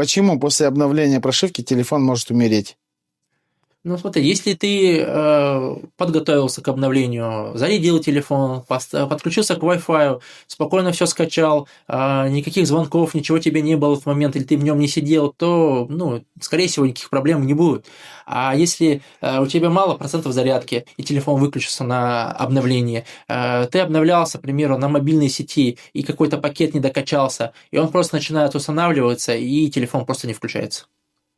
Почему после обновления прошивки телефон может умереть? Ну, смотри, если ты подготовился к обновлению, зарядил телефон, подключился к Wi-Fi, спокойно все скачал, никаких звонков, ничего тебе не было в момент, или ты в нем не сидел, то, ну, скорее всего, никаких проблем не будет. А если у тебя мало процентов зарядки, и телефон выключился на обновление, ты обновлялся, к примеру, на мобильной сети, и какой-то пакет не докачался, и он просто начинает устанавливаться, и телефон просто не включается.